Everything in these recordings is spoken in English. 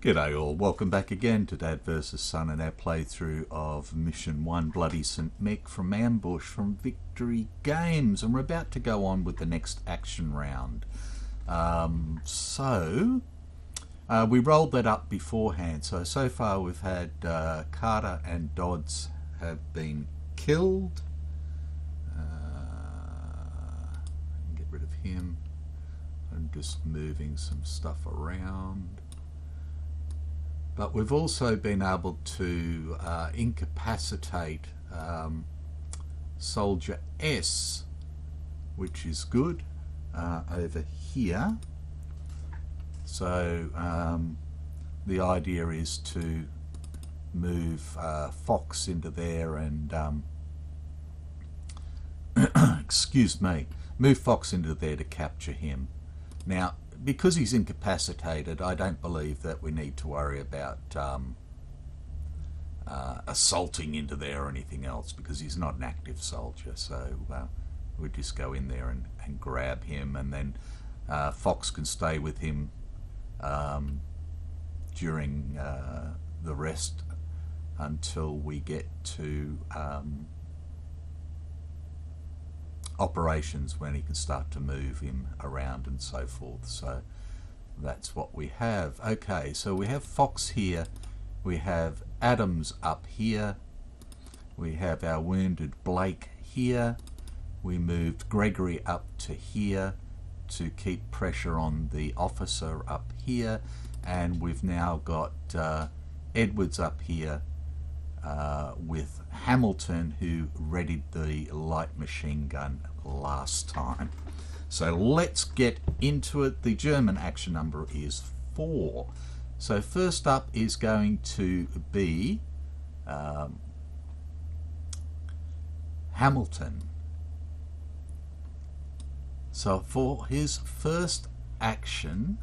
G'day all, welcome back again to Dad vs Son and our playthrough of Mission 1 Bloody St Mick from Ambush from Victory Games, and we're about to go on with the next action round. We rolled that up beforehand, so far we've had Carter and Dodds have been killed. Get rid of him. I'm just moving some stuff around. But we've also been able to incapacitate Soldier S, which is good, over here. So the idea is to move Fox into there and excuse me, move Fox into there to capture him. Now, because he's incapacitated, I don't believe that we need to worry about assaulting into there or anything else, because he's not an active soldier. So we just go in there and grab him, and then Fox can stay with him during the rest until we get to operations, when he can start to move him around and so forth. So that's what we have. Okay, so we have Fox here, we have Adams up here, we have our wounded Blake here, we moved Gregory up to here to keep pressure on the officer up here, and we've now got Edwards up here with Hamilton, who readied the light machine gun last time. So let's get into it. The German action number is 4. So first up is going to be Hamilton. So for his first action,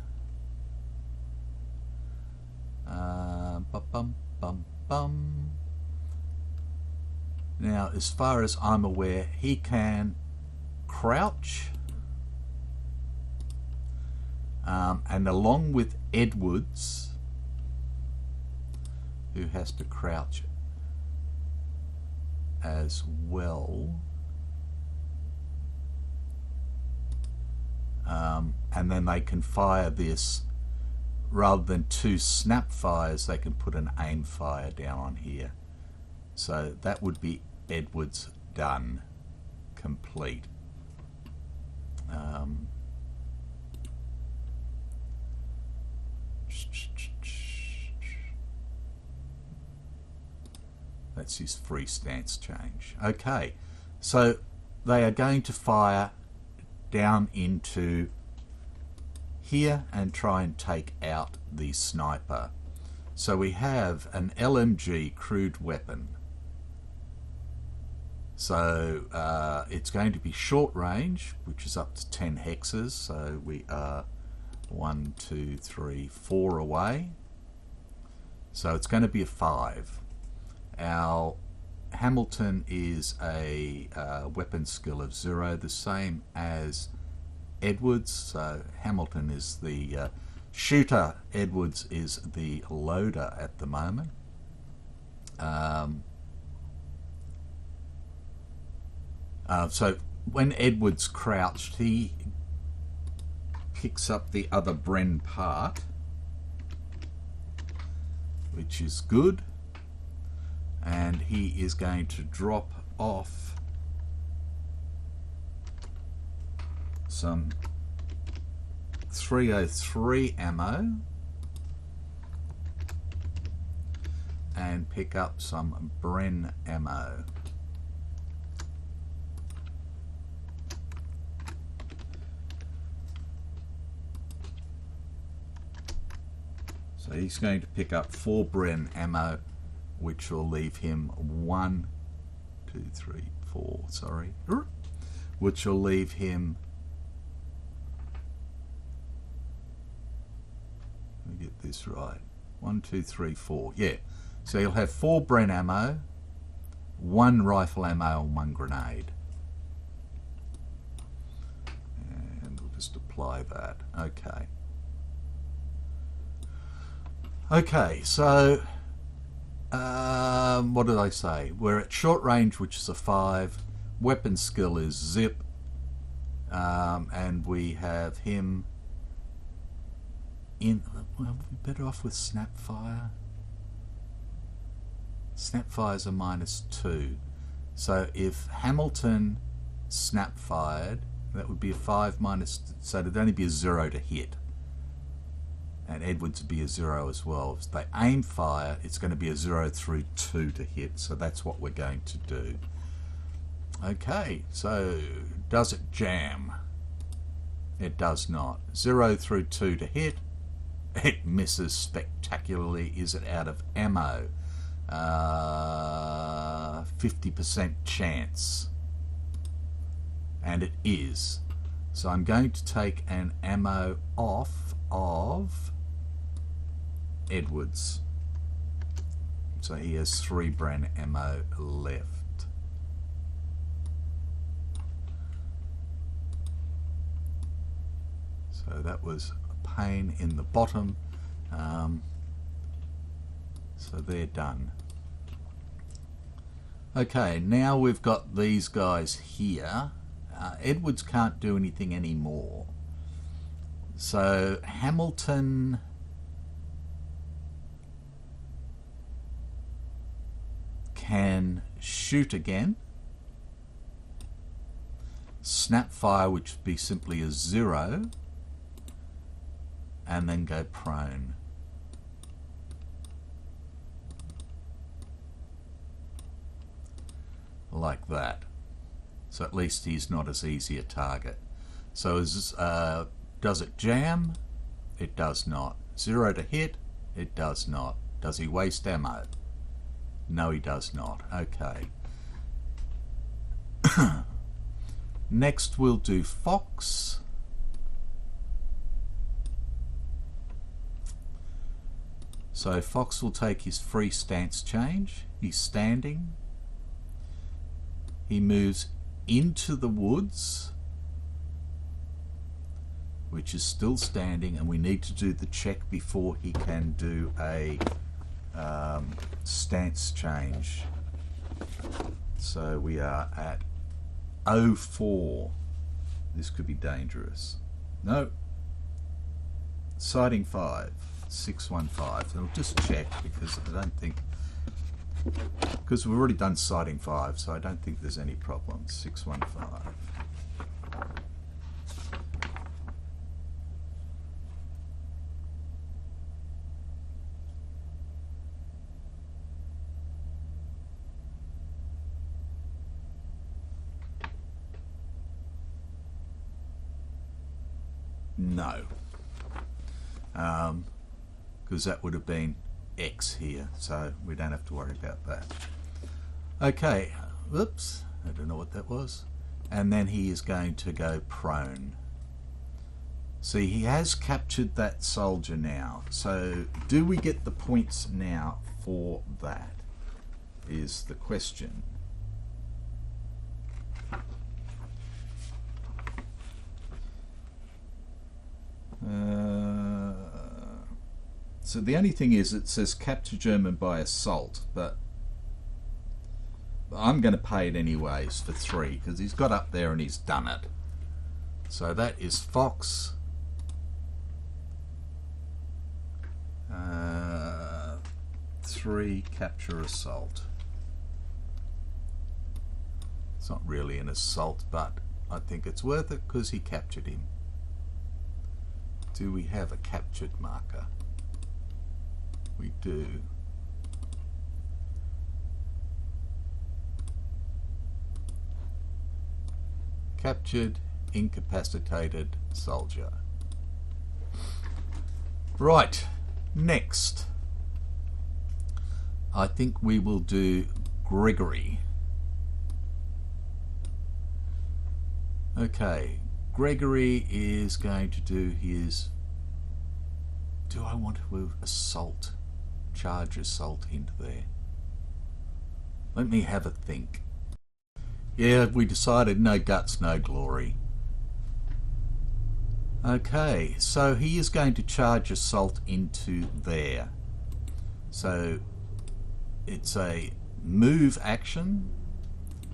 now, as far as I'm aware, he can crouch, and along with Edwards, who has to crouch as well, and then they can fire this. Rather than 2 snap fires, they can put an aim fire down on here. So that would be Edwards done, complete. That's his free stance change. Okay, so they are going to fire down into here and try and take out the sniper. So we have an LMG crude weapon. So it's going to be short range, which is up to 10 hexes. So we are 1, 2, 3, 4 away. So it's going to be a 5. Our Hamilton is a weapon skill of 0, the same as Edwards. So Hamilton is the shooter, Edwards is the loader at the moment. So when Edwards crouched, he picks up the other Bren part, which is good, and he is going to drop off some 303 ammo and pick up some Bren ammo. So he's going to pick up 4 Bren ammo, which will leave him 1, 2, 3, 4, sorry, which will leave him, let me get this right, 1, 2, 3, 4. Yeah. So you'll have 4 Bren ammo, 1 rifle ammo, and 1 grenade. And we'll just apply that. Okay. Okay, so what did I say? We're at short range, which is a 5. Weapon skill is zip. And we have him in. Well, we're better off with snapfire. Snapfire's a -2. So if Hamilton snapfired, that would be a 5 minus. So it'd only be a 0 to hit. And Edwards would be a 0 as well. If they aim fire, it's going to be a 0 through 2 to hit. So that's what we're going to do. Okay, so does it jam? It does not. 0 through 2 to hit. It misses spectacularly. Is it out of ammo? 50% chance. And it is. So I'm going to take an ammo off of Edwards. So he has 3 Bren ammo left. So that was a pain in the bottom. So they're done. Okay, now we've got these guys here. Edwards can't do anything anymore. So Hamilton can shoot again. Snapfire, which would be simply a 0, and then go prone. Like that. So at least he's not as easy a target. So does it jam? It does not. 0 to hit? It does not. Does he waste ammo? No, he does not. Okay. Next we'll do Fox. So Fox will take his free stance change. He's standing. He moves into the woods, which is still standing, and we need to do the check before he can do a stance change. So we are at 04. This could be dangerous. No. Sighting 5, 615. I'll just check because I don't think, because we've already done sighting 5, so I don't think there's any problem. 615. No, because that would have been X here, so we don't have to worry about that. Okay, whoops, I don't know what that was. And then he is going to go prone. See, he has captured that soldier now. So do we get the points now for that, is the question. So the only thing is, it says capture German by assault, but I'm going to pay it anyways for 3 because he's got up there and he's done it. So that is Fox. 3 capture assault. It's not really an assault, but I think it's worth it because he captured him. Do we have a captured marker? We do. Captured, incapacitated soldier. Right, next. I think we will do Gregory. Okay, Gregory is going to do his... Do I want to assault? charge assault into there? Let me have a think. Yeah, we decided no guts, no glory. Okay, so he is going to charge assault into there. So it's a move action.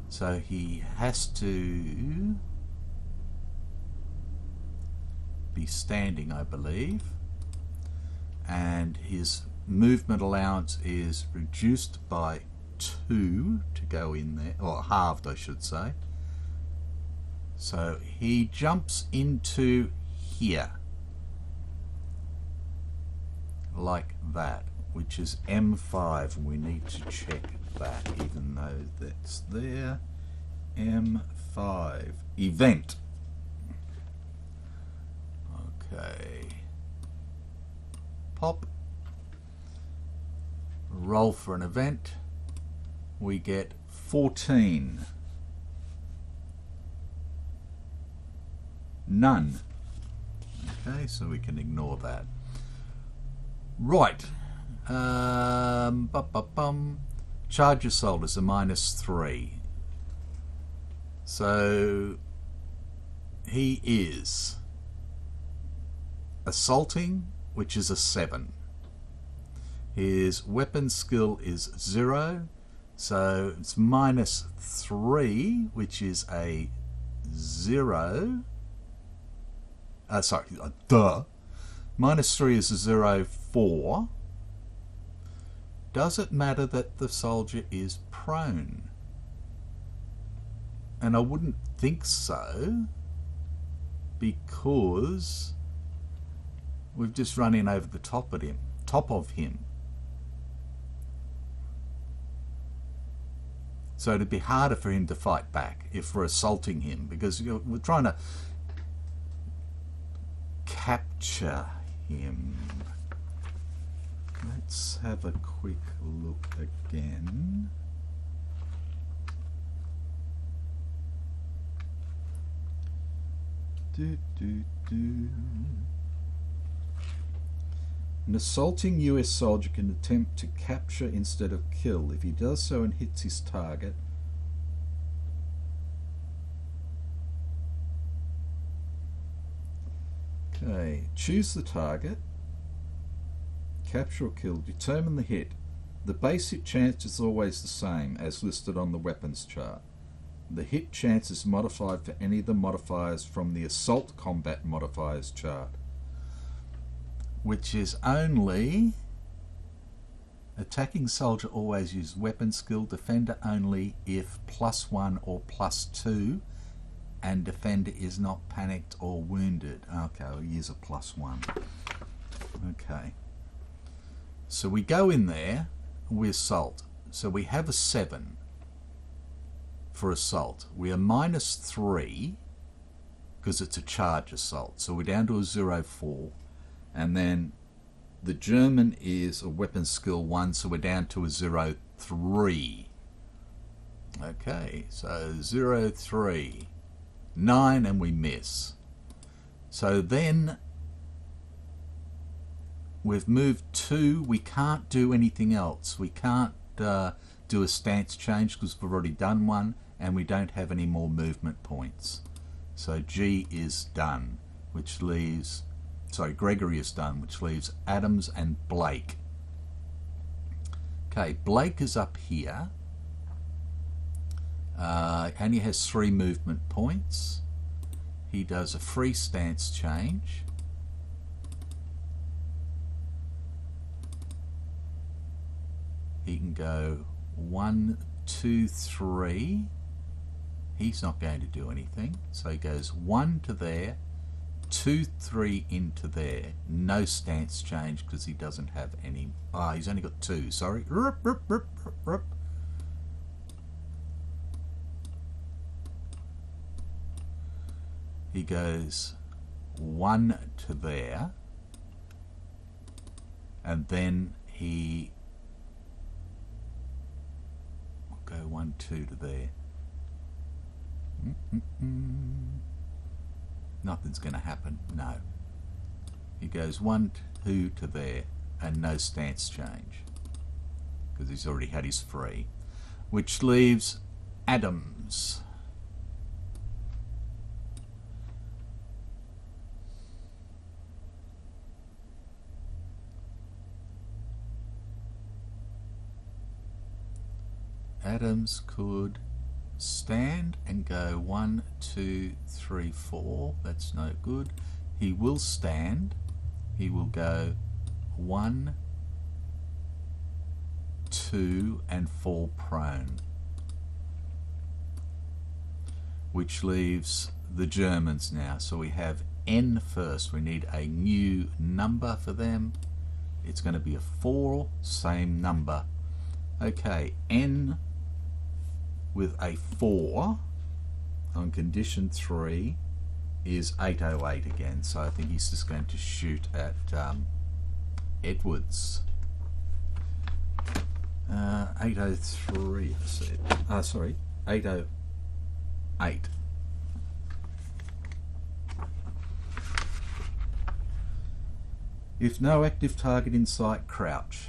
So he has to be standing, I believe. And his movement allowance is reduced by 2 to go in there, or halved I should say. So he jumps into here like that, which is M5. We need to check that even though that's there. M5 event. Okay, pop, roll for an event. We get 14. None. Okay, so we can ignore that. Right. Charge assault is a -3. So he is assaulting, which is a 7. His weapon skill is 0, so it's -3, which is a 0. Sorry, duh. -3 is a 0-4. Does it matter that the soldier is prone? And I wouldn't think so, because we've just run in over the top of him. So it'd be harder for him to fight back if we're assaulting him, because we're trying to capture him. Let's have a quick look again. An assaulting US soldier can attempt to capture instead of kill. If he does so and hits his target, okay, choose the target, capture or kill, determine the hit. The basic chance is always the same as listed on the weapons chart. The hit chance is modified for any of the modifiers from the assault combat modifiers chart, which is only attacking soldier always use weapon skill, defender only if +1 or +2, and defender is not panicked or wounded. Okay, we'll use a +1. Okay, so we go in there, we assault. So we have a 7 for assault. We are -3 because it's a charge assault, so we're down to a 0-4. And then the German is a weapon skill 1, so we're down to a 0-3. Okay, so 0-3. 9, and we miss. So then we've moved 2. We can't do anything else. We can't do a stance change because we've already done one, and we don't have any more movement points. So G is done, which leaves... Sorry, Gregory is done, which leaves Adams and Blake. Okay, Blake is up here. And he has 3 movement points. He does a free stance change. He can go 1, 2, 3. He's not going to do anything. So he goes 1 to there, 2, 3 into there. No stance change because he doesn't have any. He's only got 2. Sorry. He goes 1 to there, and then he will go 1, 2 to there. Nothing's going to happen. No. He goes 1, 2 to there, and no stance change. because he's already had his free, which leaves Adams. Adams could stand and go 1, 2, 3, 4. That's no good. He will stand. He will go 1, 2 and fall prone, which leaves the Germans now. So we have N first. We need a new number for them. It's going to be a 4, same number. Okay, N with a 4 on condition 3 is 808 again. So I think he's just going to shoot at Edwards. 803, I said. Sorry, 808. If no active target in sight, crouch.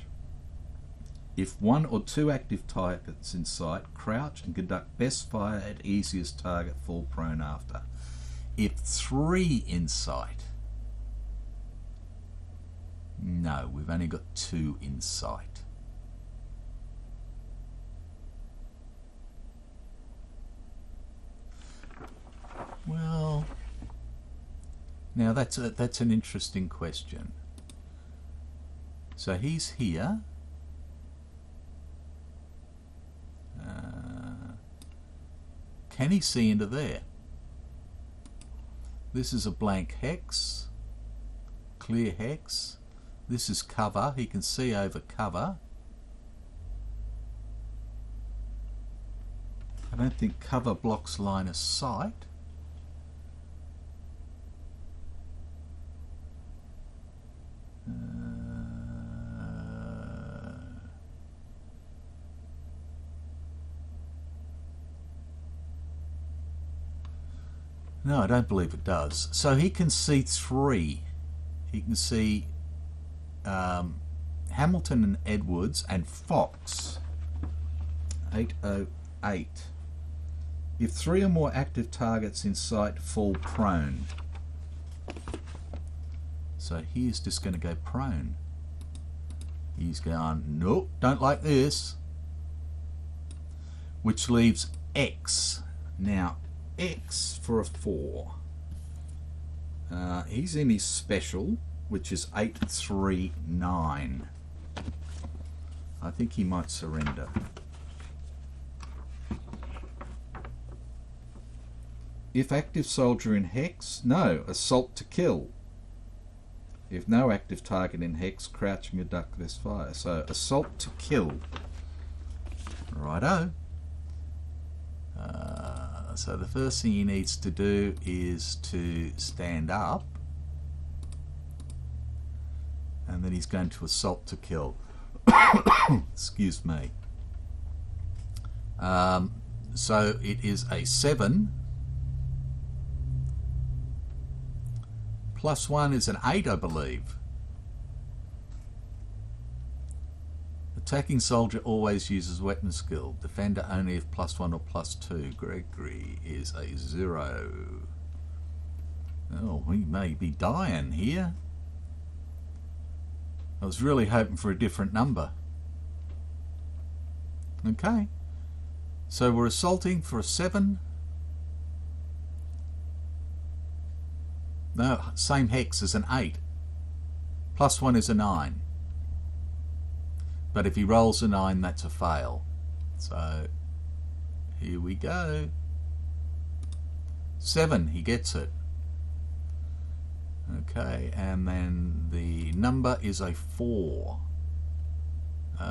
If 1 or 2 active targets in sight, crouch and conduct best fire at easiest target, fall prone after. If 3 in sight, no, we've only got 2 in sight. Well, now that's an interesting question. So he's here. Can he see into there? This is a blank hex, clear hex. This is cover. He can see over cover. I don't think cover blocks line of sight. No, I don't believe it does. So he can see 3. He can see Hamilton and Edwards and Fox. 808. If 3 or more active targets in sight, fall prone. So he's just going to go prone. He's going, nope, don't like this. Which leaves X. Now, X for a 4. He's in his special, which is 839. I think he might surrender. If active soldier in hex, no, assault to kill. If no active target in hex, crouch and conduct best fire. So assault to kill. Righto. So the first thing he needs to do is to stand up, and then he's going to assault to kill. Excuse me. So it is a 7. Plus 1 is an 8, I believe. Attacking soldier always uses weapon skill. Defender only if plus 1 or plus 2. Gregory is a 0. Oh, we may be dying here. I was really hoping for a different number. Okay. So we're assaulting for a 7. No, same hex as an 8. Plus 1 is a 9. But if he rolls a 9, that's a fail. So here we go. 7, he gets it. Okay, and then the number is a 4. No,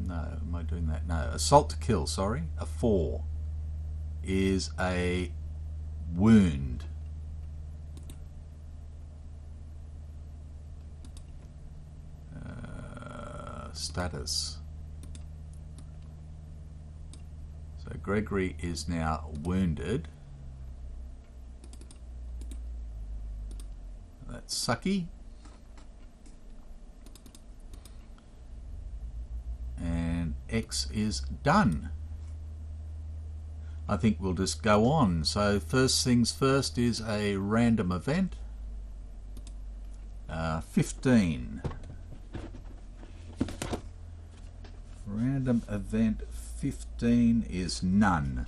am I doing that? No, assault to kill, sorry. A 4 is a wound. Status. So Gregory is now wounded. That's sucky. X is done. I think we'll just go on. So first things first is a random event. 15. Random event 15 is none.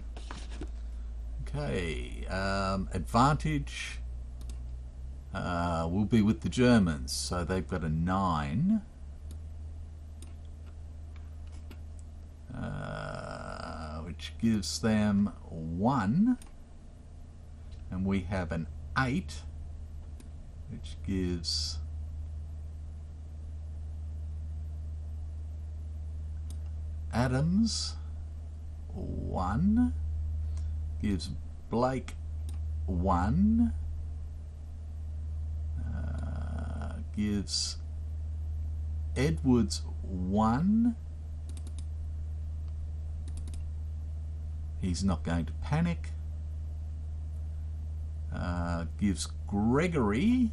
Okay, advantage will be with the Germans, so they've got a 9. Which gives them 1, and we have an 8, which gives Adams 1, gives Blake 1, gives Edwards 1. He's not going to panic. Gives Gregory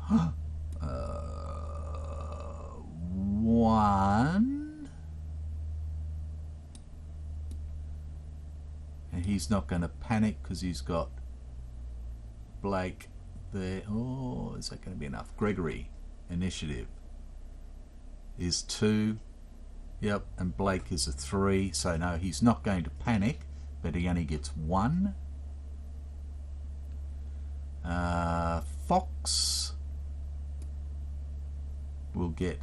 1. And he's not going to panic because he's got Blake there. Oh, is that going to be enough? Gregory, initiative is 2. Yep, and Blake is a 3, so no, he's not going to panic, but he only gets 1. Fox will get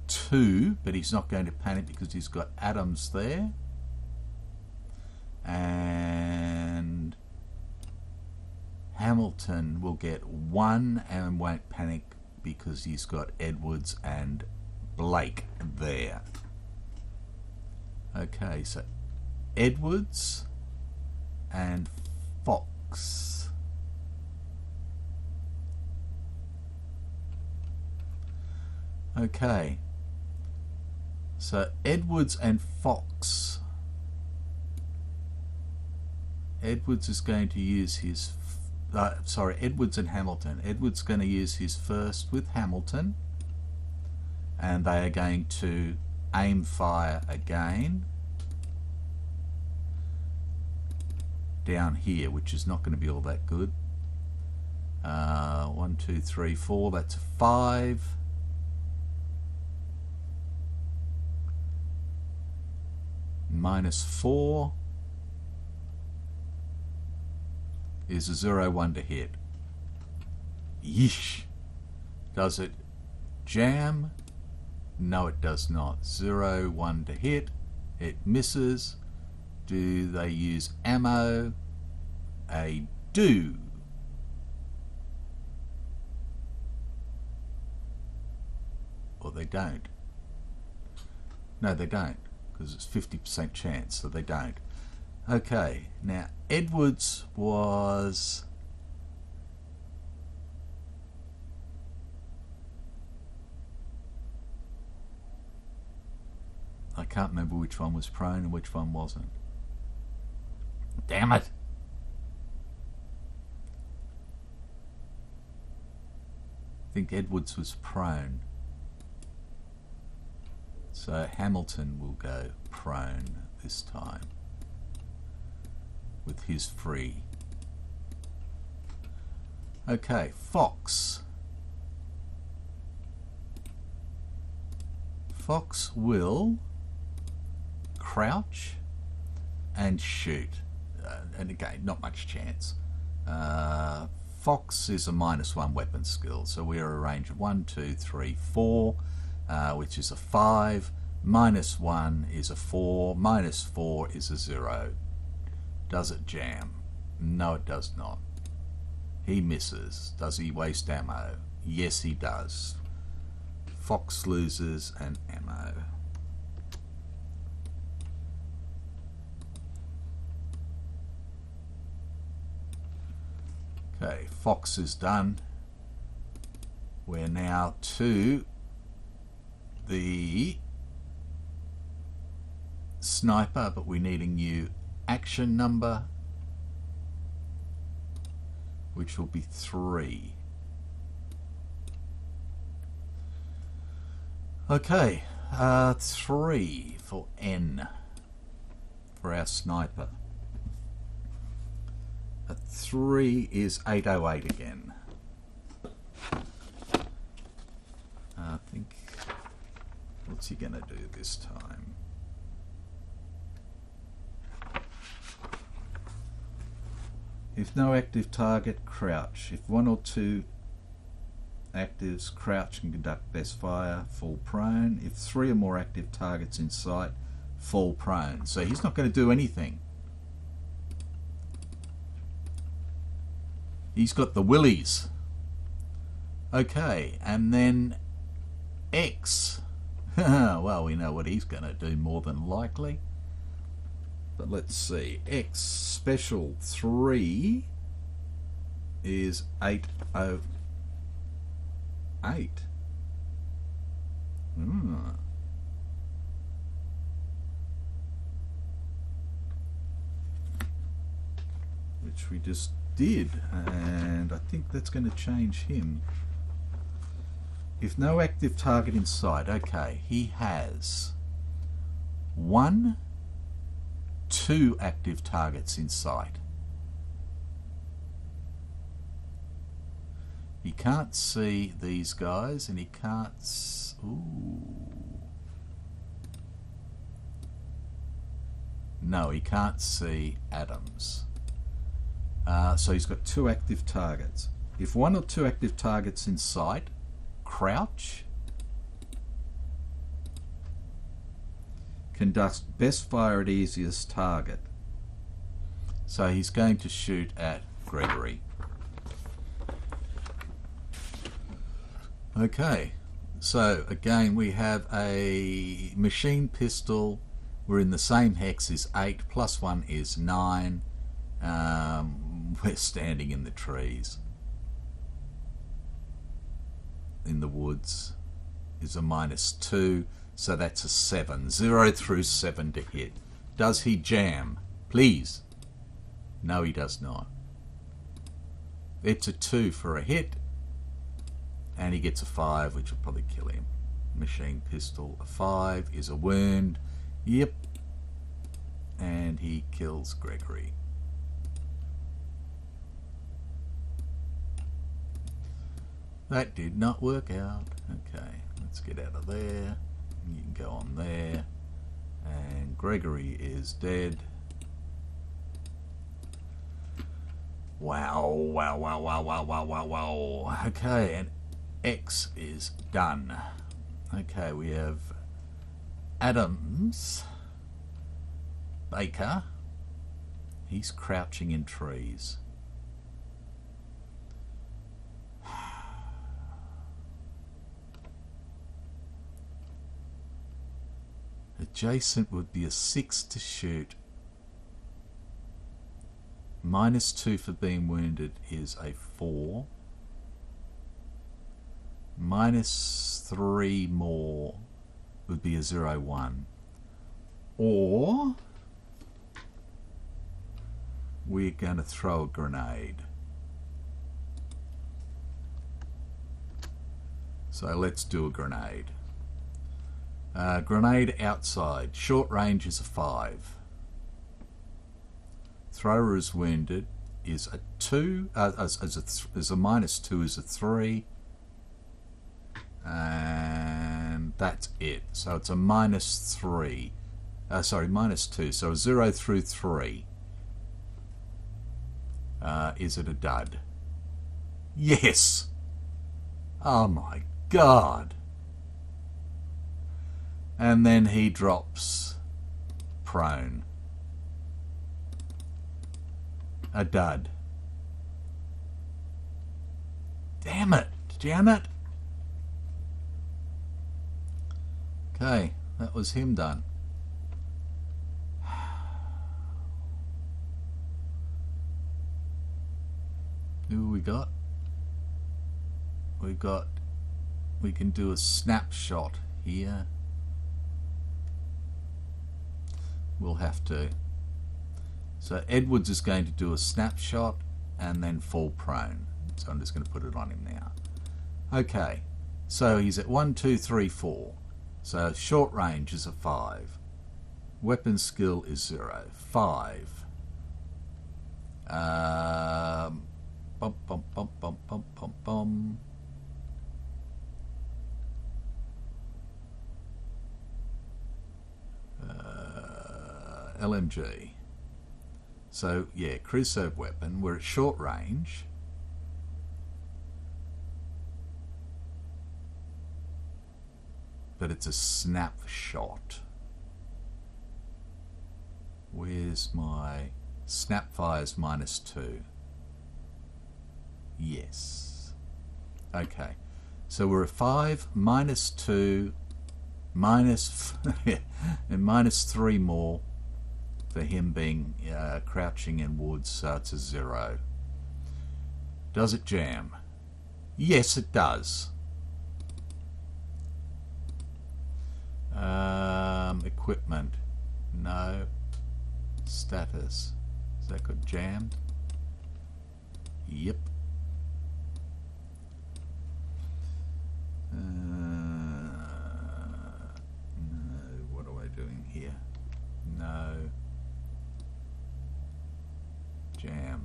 2, but he's not going to panic because he's got Adams there. And Hamilton will get 1 and won't panic because he's got Edwards and Blake there. Okay, so Edwards and Fox. Okay, so Edwards and Fox. Edwards is going to use his Edwards and Hamilton. Edwards going to use his first with Hamilton, and they are going to aim fire again down here, which is not going to be all that good. 1, 2, 3, 4, that's a 5. -4 is a 0-1 to hit. Yeesh. Does it jam? No, it does not. 0-1 to hit. It misses. Do they use ammo? They do. Or they don't. No, they don't, because it's 50% chance, so they don't. Okay, now Edwards was... I can't remember which one was prone and which one wasn't. Damn it! I think Edwards was prone. So Hamilton will go prone this time with his free. Okay, Fox. Fox will crouch and shoot. And again, not much chance. Fox is a -1 weapon skill, so we are a range of 1, 2, 3, 4, which is a 5. -1 is a 4. -4 is a 0. Does it jam? No, it does not. He misses. Does he waste ammo? Yes, he does. Fox loses an ammo. Okay, Fox is done. We're now to the sniper, but we need a new action number, which will be 3. Okay, 3 for N for our sniper. A 3 is 808 again. I think, what's he going to do this time? If no active target, crouch. If 1 or 2 actives, crouch and conduct best fire, fall prone. If 3 or more active targets in sight, fall prone. So he's not going to do anything. He's got the willies. Okay, and then X. Well, we know what he's going to do more than likely. But let's see. X special 3 is 808. Which we just did, and I think that's going to change him. If no active target in sight, okay, he has 1, 2 active targets in sight. He can't see these guys, and he can't no, he can't see Adams. So he's got 2 active targets. If 1 or 2 active targets in sight, crouch, conducts best fire at easiest target. So he's going to shoot at Gregory. Okay, so again we have a machine pistol. We're in the same hex as 8, plus 1 is 9. We're standing in the trees. In the woods is a -2, so that's a 7. 0 through 7 to hit. Does he jam? Please. No, he does not. It's a 2 for a hit, and he gets a 5, which will probably kill him. Machine pistol, a 5 is a wound. Yep. And he kills Gregory. That did not work out. Okay, let's get out of there. You can go on there. And Gregory is dead. Wow, wow, wow, wow, wow, wow, wow, wow. Okay, and X is done. Okay, we have Adams, Baker. He's crouching in trees. Adjacent would be a 6 to shoot. -2 for being wounded is a 4. -3 more would be a 0-1. Or we're going to throw a grenade. So let's do a grenade. Grenade outside. Short range is a 5. Thrower is wounded is a 2. As a -2 is a 3. And that's it. So it's a -3. Sorry, -2. So 0 through 3. Is it a dud? Yes! Oh my God! And then he drops prone. A dud. Damn it, Janet. Okay, that was him done. Who we got? We can do a snapshot here. We'll have to. So Edwards is going to do a snapshot and then fall prone. So I'm just going to put it on him now. Okay, so he's at 1, 2, 3, 4. So short range is a 5. Weapon skill is 0. 5. Bum, bum, bum, bum, bum, bum, bum. LMG. So yeah, cruise serve weapon. We're at short range. But it's a snapshot. Where's my snapfire's -2? Yes. Okay. So we're at 5, -2, minus and -3 more for him being crouching in woods, so it's a 0. Does it jam? Yes, it does. Equipment. No. Status. Is that got jammed? Yep. No. What am I doing here? No. Jam.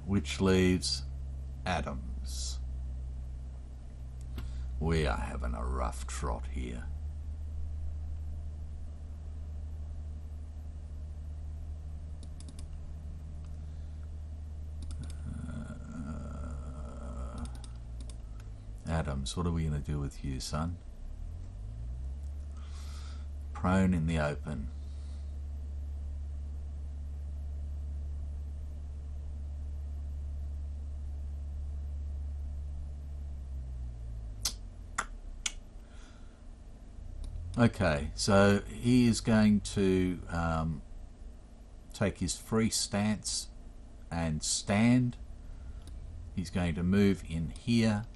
Which leaves Adams. We are having a rough trot here. Adams, what are we going to do with you, son? Prone in the open. Okay, so he is going to take his free stance and stand. He's going to move in here.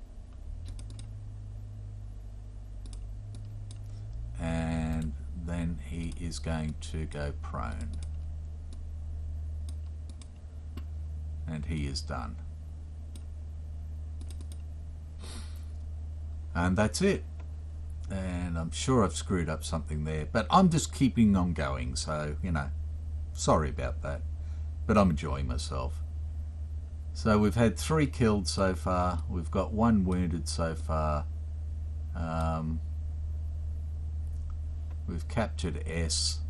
And then he is going to go prone. And he is done. And that's it. And I'm sure I've screwed up something there, but I'm just keeping on going, so, you know, sorry about that. But I'm enjoying myself. So we've had 3 killed so far. We've got 1 wounded so far. We've captured S.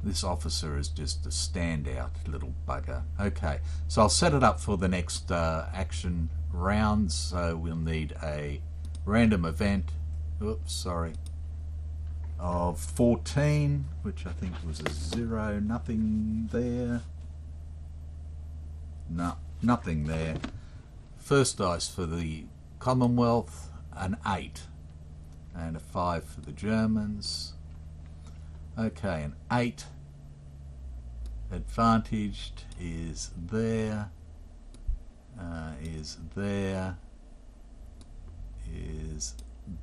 This officer is just a standout little bugger. Okay, so I'll set it up for the next action rounds. So we'll need a random event, oops, sorry, of 14, which I think was a 0, nothing there. No, nothing there. First dice for the Commonwealth, an 8. And a 5 for the Germans. Okay, an 8. Advantaged is there. Is there. Is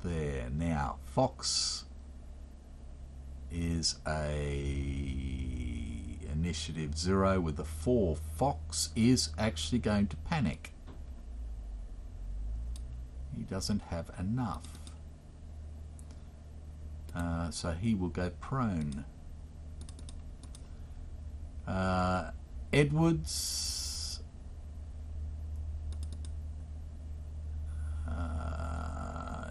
there. Now, Fox is a initiative 0 with a 4. Fox is actually going to panic. He doesn't have enough. So he will go prone. Edwards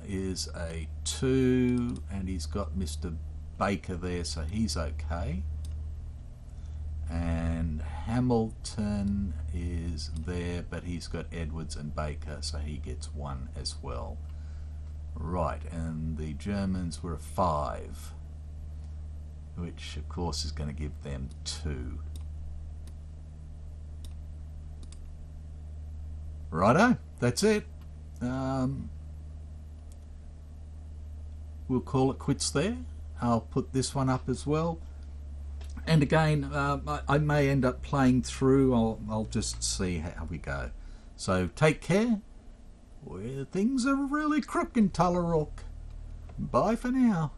is a 2, and he's got Mr. Baker there, so he's okay. And Hamilton is there, but he's got Edwards and Baker, so he gets 1 as well. Right, and the Germans were a 5, which of course is going to give them 2. Righto, that's it. We'll call it quits there. I'll put this one up as well. And again, I may end up playing through. I'll just see how we go. So take care. Where things are really crook in Tullarook. Bye for now.